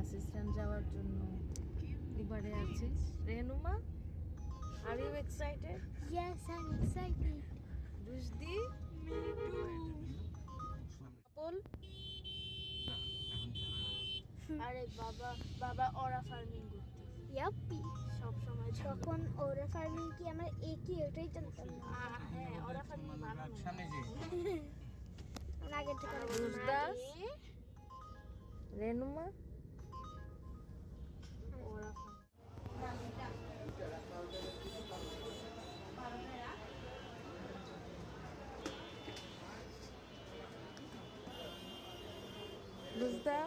Bus stand যাওয়ার জন্য এবারে আছিস Renuma? Are you excited? Yes, I'm excited. Rushdi? Me too. আপল? আরে বাবা ওরা ফার্মিং করতে। ইয়াপ্পি সব সময় তখন ওরা ফার্মিং কি আমরা একই ওটাই জানতাম না। হ্যাঁ ওরা ফার্মিং বানানো সামনে যে আগে থেকে রুশদা? রেনুমা? ওরা রুশদা?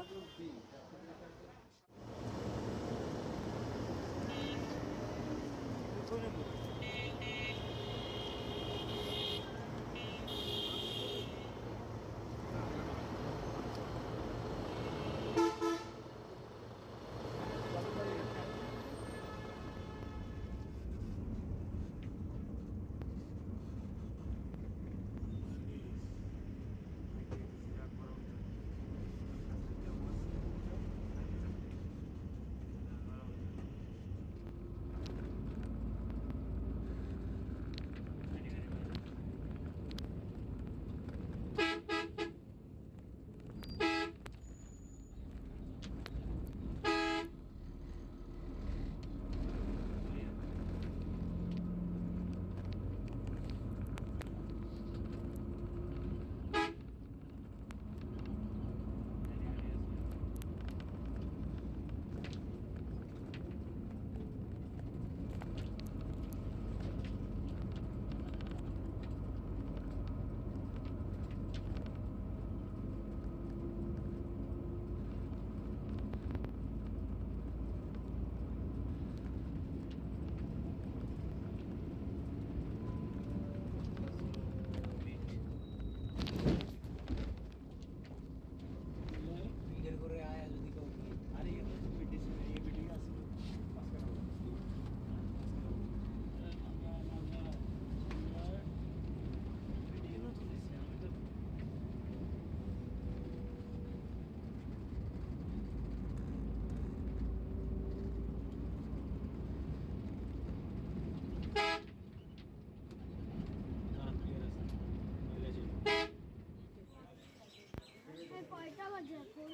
কয়টা বাজে এখন?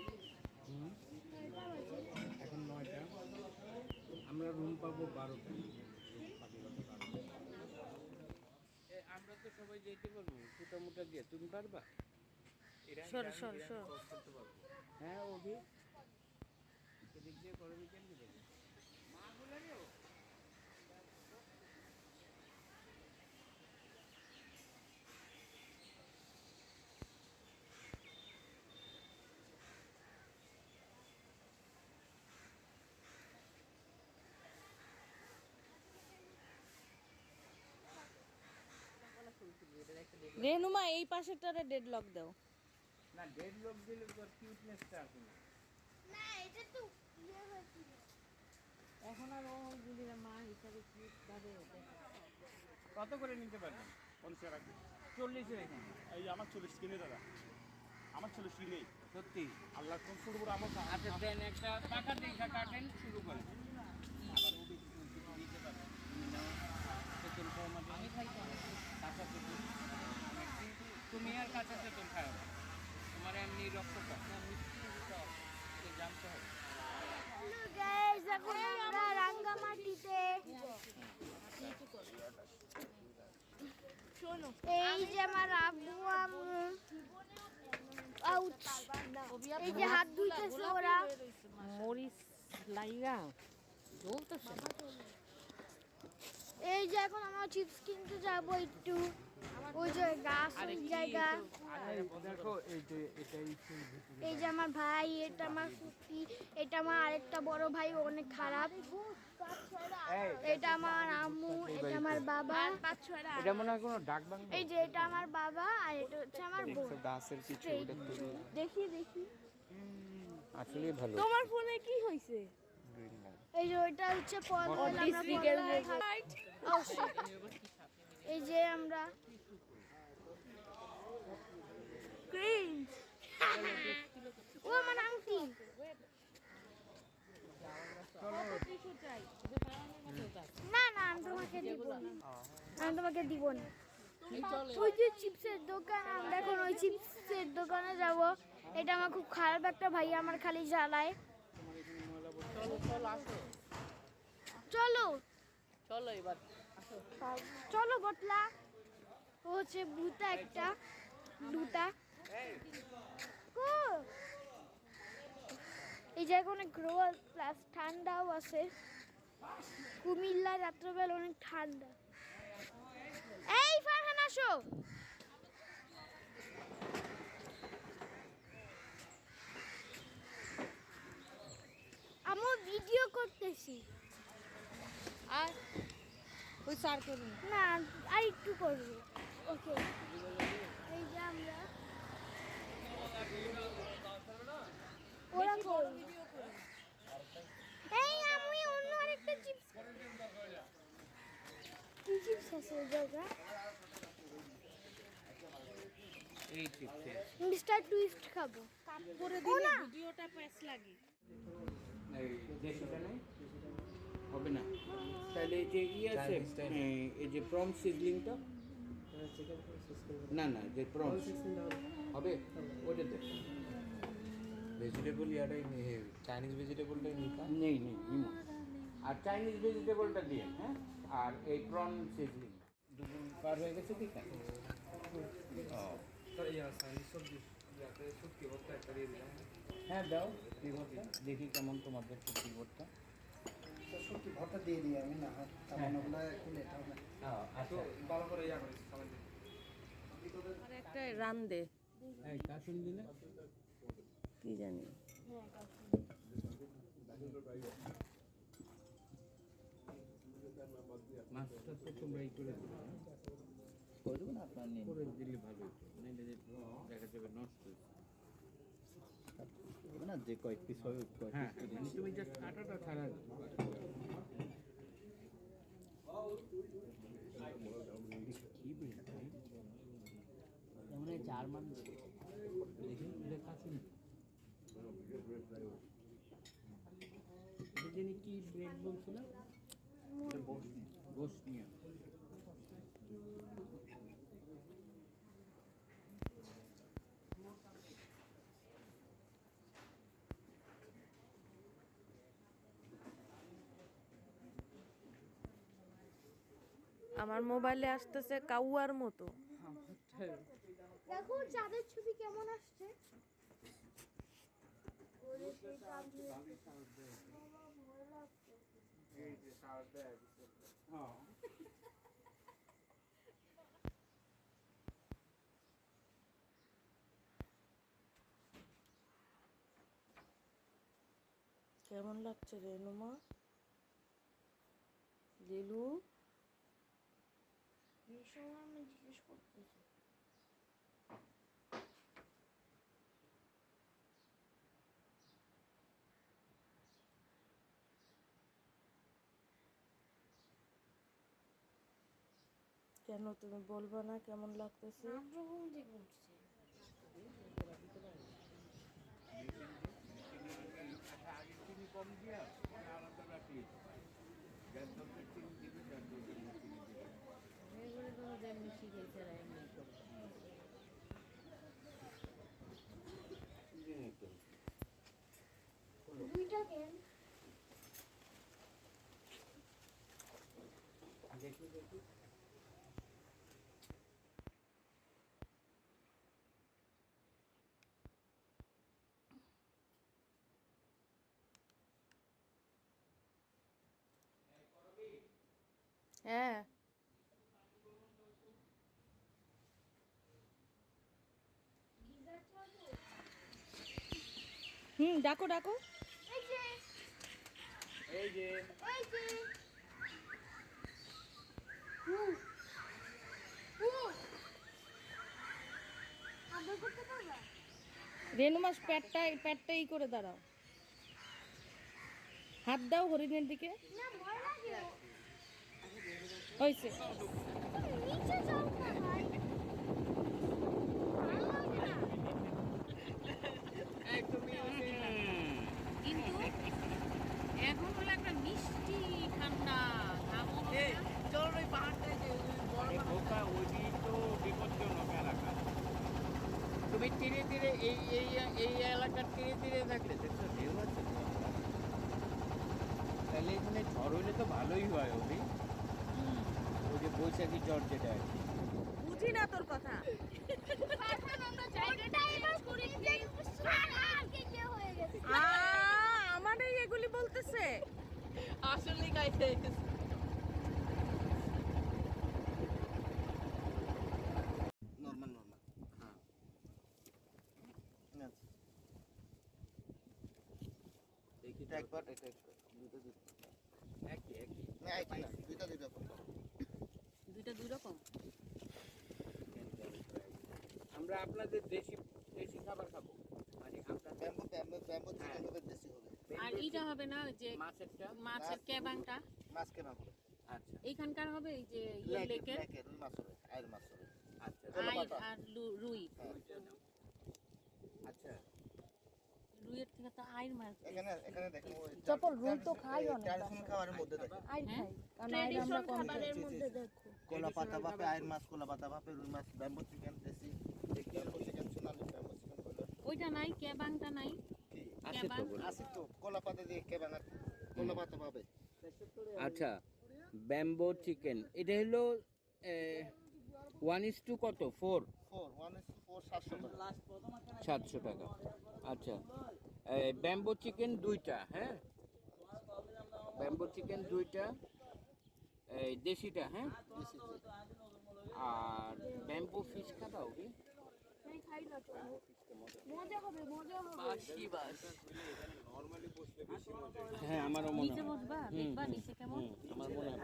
এখন 9টা। আমরা রুম পাবো 12টা। আমরা তো সবাই যেতে পারবো মোটামুটি দিয়ে, তুমি পারবা? সর হ্যাঁ ওকে এদিক দিয়ে করে নিতে দেবে মা বলে রে রেনুমা এই পাশেরটারে ডেডলক দাও। না ডেড লক দিলে তো কিউটনেসটা আসে না। না এটা তো ইয়ে হয়েছিল। এখন আর ওইগুলির মা হিসাবে কিউট ভাবে কত করে নিতে পারবেন? 50 টাকা। 40 এখানে এই আমার 40 কিনে দাদা, আমার 40 কিনেই সত্যি। আল্লাহ কোন শুরু করে আমার আচ্ছা দেন একটা টাকা দেখা কাটেন শুরু করেন। আবার ওবি নিতে পারবেন। তেতুল খাওয়া মানে আমি খাই তো কাঁচা তেতুল। তুমি আর কাঁচা তেতুল খাও না। তোমার এমনি রক্ত কম তো জানতে হবে। হ্যালো গাইস, এখন আমরা রাঙ্গামাটিতে। শোনো, এই যে আমার আব্বু আম্মু আউট, এই যে হাত ধুইতেছে ওরা। মরিচ লাইগা জ্বলতেছে। এই যে এখন আমরা চিপস কিনতে যাবো একটু, ওই যে গাছ ওই জায়গা। দেখো এই যে এটাই এই যে আমার ভাই, এটা আমার ফুপি, এটা আমার আরেকটা বড় ভাই, ও অনেক খারাপ। এটা আমার আম্মু, এটা আমার বাবা। এটা মনে হয় কোনো ডাক বাংলা। এই যে এটা আমার বাবা, আর এটা হচ্ছে আমার বোন। গাছের কিছু দেখি আসলে ভালো। তোমার ফোনে কি হইছে? এই যে ওইটা হচ্ছে এই যে আমরা ও আমার আংটি, টিস্যু চাই যে বানানোর মতো কাজ না না আমি তোমাকে দিব না আমি তোমাকে দিব না ওই যে চিপসের দোকান আমরা এখন ওই চিপসের দোকানে যাব এটা আমার খুব খারাপ একটা ভাই আমার খালি জ্বালায় চলো চলো এবার চলো বটলা ও হচ্ছে ভূতা একটা ভূতা ও এই জায়গায় অনেক রোদ প্লাস ঠান্ডাও আছে কুমিল্লায় রাত্রেবেলা অনেক ঠান্ডা এই ফারহান আসো আমি ভিডিও করতেছি আর ওই স্যার করুন না আর একটু করবো ওকে এই যে আমরা ওরা করবে এই আমি অন্য আরেকটা চিপস কি চিপস আছে ওই জায়গা এই চিপসে মিস্টার টুইস্ট খাবো করে ও দিলে না। ভিডিওটা প্যাচ লাগে এই দেশিটা নেই হবে না তাহলে এই যে আছে এই যে প্রন সিজলিংটা না না যে প্রন হবে ওটাতে ভেজিটেবল ইয়াটাই চাইনিজ ভেজিটেবলটাই নিতা নেই নিমো আর চাইনিজ ভেজিটেবলটা দিয়ে হ্যাঁ আর এই প্রন সিজলিং দুপুর পার হয়ে গেছে ঠিক আছে হ্যাঁ দাও কি ভর্তা দেখি কেমন তোমাদের কি ভর্তা সত্যি ভরটা দিয়ে দিই আমি না ওগুলো খুলে এটাও না আচ্ছা ভালো করে ইয়া করি সামান দিই আর একটা রান দে এই কাশুন দিলে কি জানি মাছটা তো তোমরা এই করে দিবে করবো না আপনার নিয়ে করে দিলে ভালো হতো নাহলে যে দেখা যাবে নষ্ট হয়েছে না যে কয়েক পিস হবে কয়েক হ্যাঁ পিস মানে তুমি জাস্ট কাঁটাটা ছাড়া কি বিল মানে জার্মান দেখি এটা কাছে এটা জানি কি ব্রেড বলছিল বসনিয়া আমার মোবাইলে আসতেছে কাউয়ার মতো দেখো চাঁদের ছবি কেমন আসছে ওরে সেই চাঁদ কেমন লাগছে রেনুমা লিলু এই সময় আমি জিজ্ঞেস করতেছি কেন তুমি বলবা না কেমন লাগতেছে রকম দিক উঠছে আগে চিনি কম দিয়া আলাদা রাখি গ্যাস ধরতে চিনি দিবি গ্যাস ধরতে চিনি দিবি এগুলো কোনো যেমনি শিখেছে এমনি দুইটা কেন দেখি দেখি হ্যাঁ ডাকো ডাকো এই যে এই যে এই যে আদর করতে পারবা রেনুমাস প্যাটটা ই করে দাঁড়াও হাত দাও হরিণের দিকে না ভয় লাগে হয়েছে তুমি নিচে যাও না ভাই ভালো লাগে না কিন্তু এখন হলে ধীরে ধীরে এই এলাকার ধীরে ধীরে থাকলে দেখছো ঢেউ আছে তো। তাহলে এখানে ঝড় হইলে তো ভালোই হয় অভি। ওই যে বৈশাখী ঝড় যেটা আর কি। বুঝি না তোর কথা। আমারই এগুলি বলতেছে। আসলে গাইতে নর্মাল নর্মাল হ্যাঁ দেখি এটা একবার এটা একবার দুটো দুটো একই একই না একই না দুইটা দুইটা করতে হবে। দুইটা দুই রকম। আমরা আপনাদের দেশি দেশি খাবার খাবো মানে আপনার ব্যাম্বু ব্যাম্বু ব্যাম্বু চিকেন হবে দেশি হবে আর এইটা হবে না যে মাছেরটা। মাছের ক্যাবাংটা মাছ কেমন হবে আচ্ছা এইখানকার হবে এই যে লেকের লেকে রুই মাছ হবে আয়ের মাছ হবে আচ্ছা আইর আর রুই। ওইটা নাও। আচ্ছা রুইয়ের থেকে তো আইর মাছ এখানে এখানে দেখো চপল রুই তো খাই অনেক। ট্র্যাডিশনাল খাবারের মধ্যে দেখো আইর হ্যাঁ? খাই কারণ আইর আমরা কম খাই। মধ্যে দেখো কোলা পাতা ভাপে আয়ের মাছ কোলা পাতা ভাপে রুই মাছ ব্যাম্বু চিকেন দেশি ব্যাম্বু চিকেন সোনালি ব্যাম্বু চিকেন বলে ওইটা নাই ক্যাবাংটা নাই। কি আছে তো কেবাং? বলো। আছে তো কোলা পাতা দিয়ে কেবান কোলা পাতা ভাপে আচ্ছা ব্যাম্বো চিকেন এটা হলো 1:2 কত 4 4 1 is 4 700 টাকা 700 টাকা আচ্ছা ব্যাম্বো চিকেন দুইটা হ্যাঁ ব্যাম্বো চিকেন দুইটা দেশিটা হ্যাঁ আর ব্যাম্বো ফিশ খাবাও কি হ্যাঁ আমারও মনে নিচে হয় বসবা দেখবা নিচে কেমন। আমার মনে হয়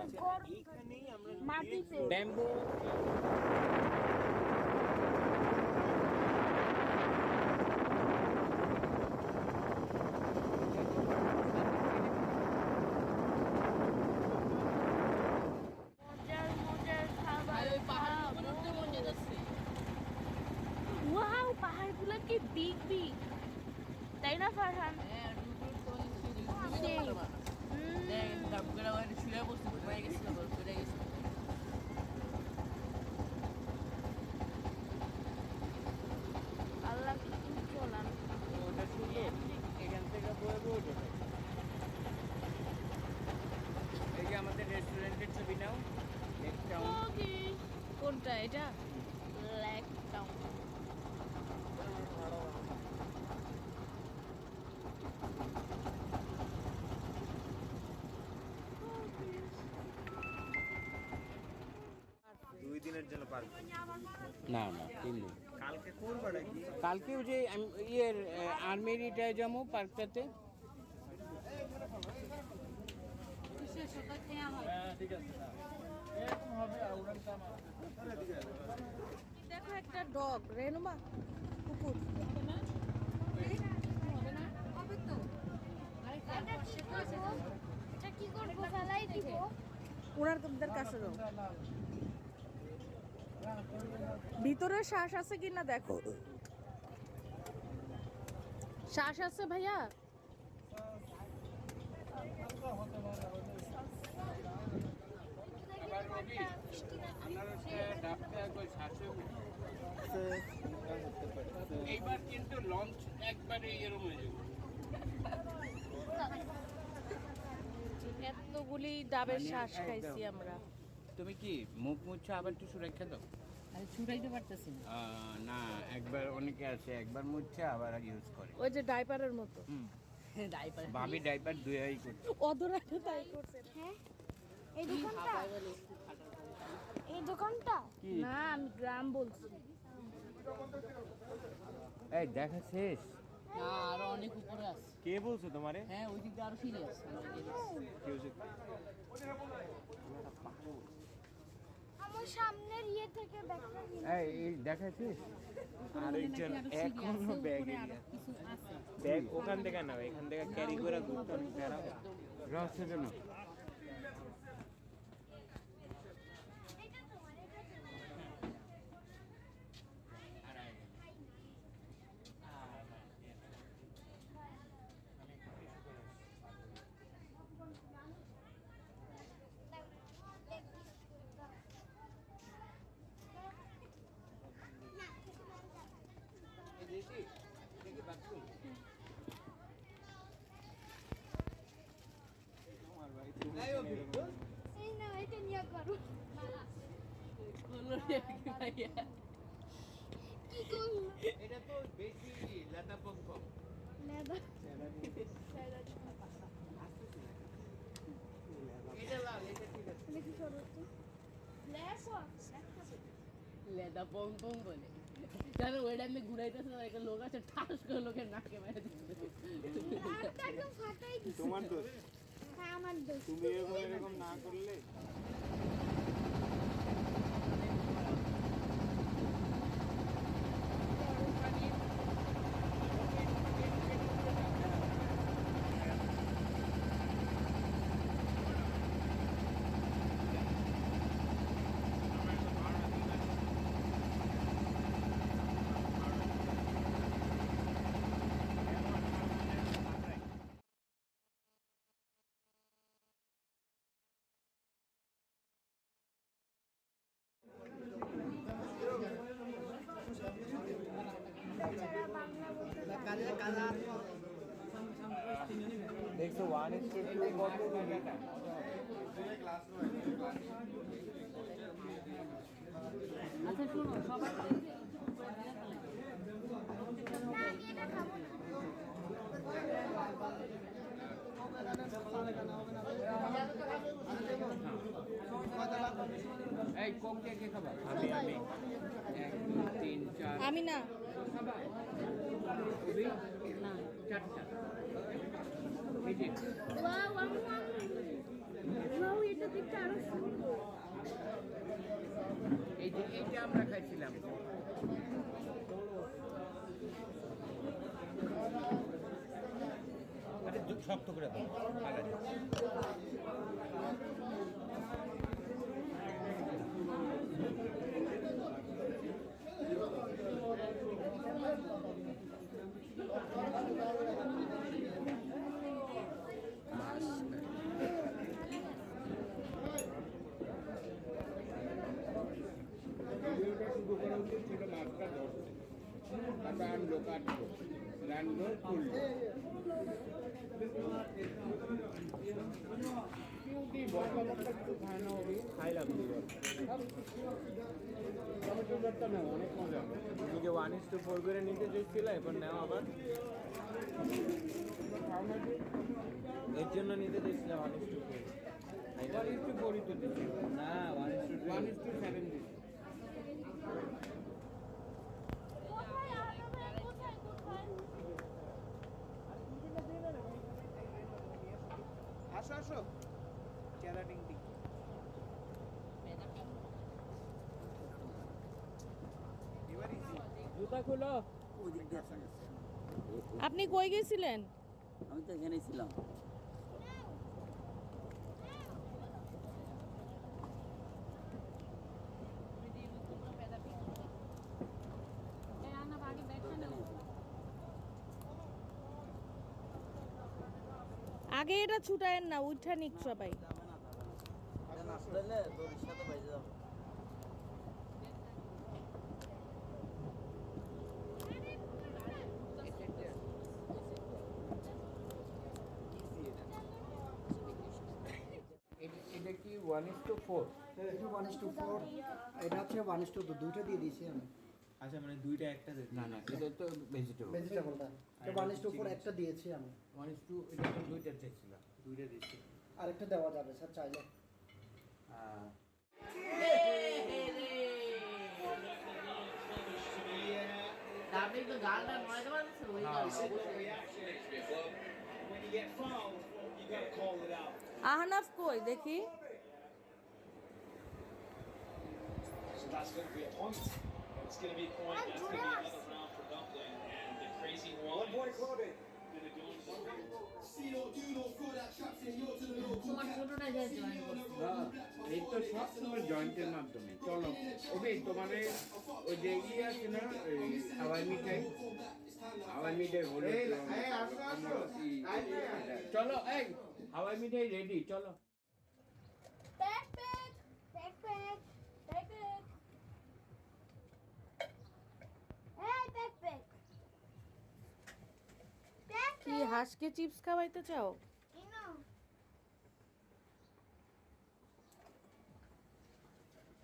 মাটিতে ব্যাম্বো ওয়াও পাহাড়গুলো কি বিগ বিগ তাই না ফারহান? আল্লাহ কি চলান ওটা সুন্দর এখান থেকে বয়ে বয়ে ওঠে এই যে আমাদের রেস্টুরেন্টের ছবি নাও লেক টাউন কোনটা এটা? Lake town. দুই দিনের জন্য পার্ক না না 3 দিন কালকে করবে নাকি কালকে ওই যে ইয়ের আর্মিরিটায় যাবো পার্কটাতে দেখো একটা ডগ রেনুমা কুকুর। এটা কি করবো? ফেলাই দিব। ওনার কাছে যাও। ভিতরে শ্বাস আছে কিনা দেখো। শ্বাস আছে ভাইয়া? এইবার কিন্তু লঞ্চ একবারে এরকম হয়ে যাবে এতগুলি ডাবের শ্বাস খাইছি আমরা। তুমি কি মুখ মুচ্ছে আবার একটু সুরক্ষা দাও আরে ছুটাইতে পারতেছি না। না একবার অনেকে আছে একবার মুচ্ছে আবার ইউজ করে ওই যে ডাইপারের মতো। ডাইপার ভাবি ডাইপার দুইয়াই করছে অধরাকে তাই করছে। হ্যাঁ এই দোকানটা এই দোকানটা না আমি গ্রাম বলছি। এই দেখা শেষ না আরো অনেক উপরে আছে। কে বলছো তোমারে হ্যাঁ ওই দিকটা আরো সিরিয়াস। কেউ যে আমার সামনের ইয়ে থেকে ব্যাগটা এই দেখা শেষ আরেকজন এখনো ব্যাগে কিছু আছে। ব্যাগ ওখান থেকে না এখান থেকে ক্যারি করে ঘুরতে রহস্যজনক করি আর কি ভাইয়া। কি করলো? এটা তো বেশি লেদা পমপম। নেবা। এটা লাল, এটা ঠিক আছে। দেখি সরো তো। লেখো। লেদা পং পং বলে জানো ওই টাইমে ঘুরাইতেছে না একটা লোক আছে ঠাস করে লোকের নাকে মেরে দিচ্ছে একদম ফাটাই দিছে। তোমার দোষ হ্যাঁ আমার দোষ। তুমি এরকম না করলে দেখছো 1:2 কত টাকা আচ্ছা শোনো সবার এই কোক কে কে খাবা? আমি 1 2 3 4 আমি না খাবা? তুমি? না চারটা। এই যে ওয়াও ওয়াও এটা দেখতে আরো সুন্দর। এইটা আমরা খাইছিলাম। আরে শক্ত করে দাও আলাদা। শুরু করা উচিত ছিল মাছটা ধরতে, তারপর আনলো কাটলো রানলো তুললো। বস্তা বস্তা কিছু খায় না হবে খাইলাম টমেটো না অনেক মজা। তুমি যে 1:4 করে নিতে চেয়েছিলে এবার নাও আবার এর জন্য নিতে চেয়েছিলাম 1:4 1:4 তো দিচ্ছি না 1:7 দিচ্ছি। কোথায় আলাদা কোথায় কোথায়? আসো আসো চেরা ডিং ডিং। জুতা খুলো। আপনি কই গেছিলেন? আমি তো এখানেই ছিলাম আগে এটা ছুটায়েন না উঠা নিক সবাই। এটা কি 1:4? এটা 1:4 এটা হচ্ছে 1:2 দুইটা দিয়ে দিয়েছি আমি আচ্ছা মানে দুইটা একটা না না এটা তো ভেজিটেবল। ভেজিটেবলটা এটা 1:4 একটা দিয়েছি আমি 1:2 এটা তো দুইটা চাইছিল। দুইটা দিচ্ছি আরেকটা দেওয়া যাবে স্যার চাইলে আপনি তো গান গান মারাতে পারছেন ওই গান আহনাফ কই দেখি? So that's going to be a point. It's going to be a point. That's going to be another round for Dumpling. And the crazy one. 1 point, Claude. তোমার ছোটটা যায় জয়েন করছে এই তো সব সময় জয়েন্টের মাধ্যমে। চলো ওবে তোমারে ওই যে ইয়ে আছে না হাওয়াই মিঠাই হলো চলো এই হাওয়াই মিঠাই রেডি চলো। ব্যাকপ্যাক ব্যাকপ্যাক ব্যাকপ্যাক এই ব্যাকপ্যাক কি হাঁসকে চিপস খাওয়াইতে চাও? ইনো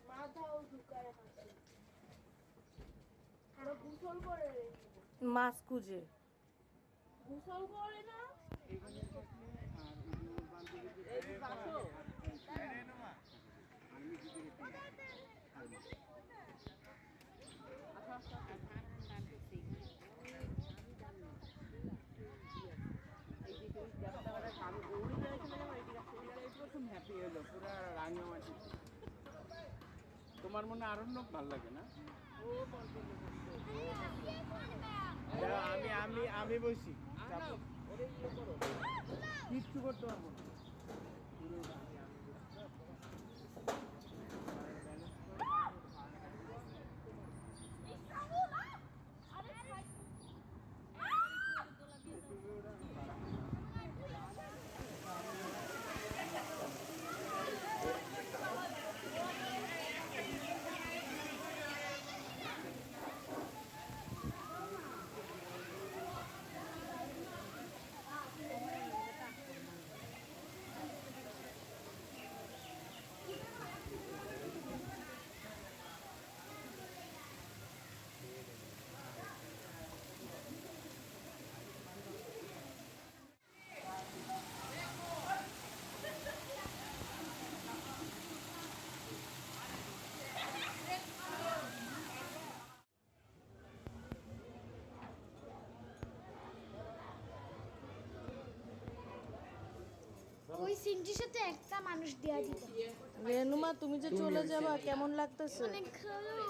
মাথা উঠু লুকায় আছে আমরা গোসল করে রেখে মাছ খুঁজে। গোসল করে না হ্যাপি হলো পুরো রাঙামাটি। তোমার মনে আরো লোক ভালো লাগে না? আমি বসি কিচ্ছু করতে পারবো না। ওই সিনটির সাথে একটা মানুষ দেয়া দিত রেনুমা তুমি যে চলে যাবা কেমন লাগতেছে? অনেক ভালো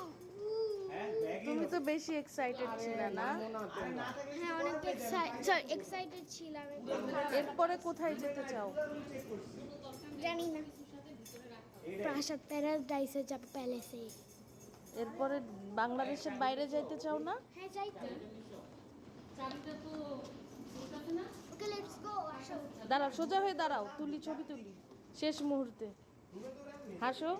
তুমি তো বেশি এক্সাইটেড ছিলে না? হ্যাঁ অনেক এক্সাইটেড ছিলাম এরপরে কোথায় যেতে চাও? জানি না প্রাসাদ প্যারাডাইসে যাব প্যালেসে এরপরে বাংলাদেশের বাইরে যাইতে চাও না? হ্যাঁ যাইতে ওকে লেটস গো আসো দাঁড়াও, সোজা হয়ে দাঁড়াও, তুলি ছবি তুলি শেষ মুহূর্তে। হাসো।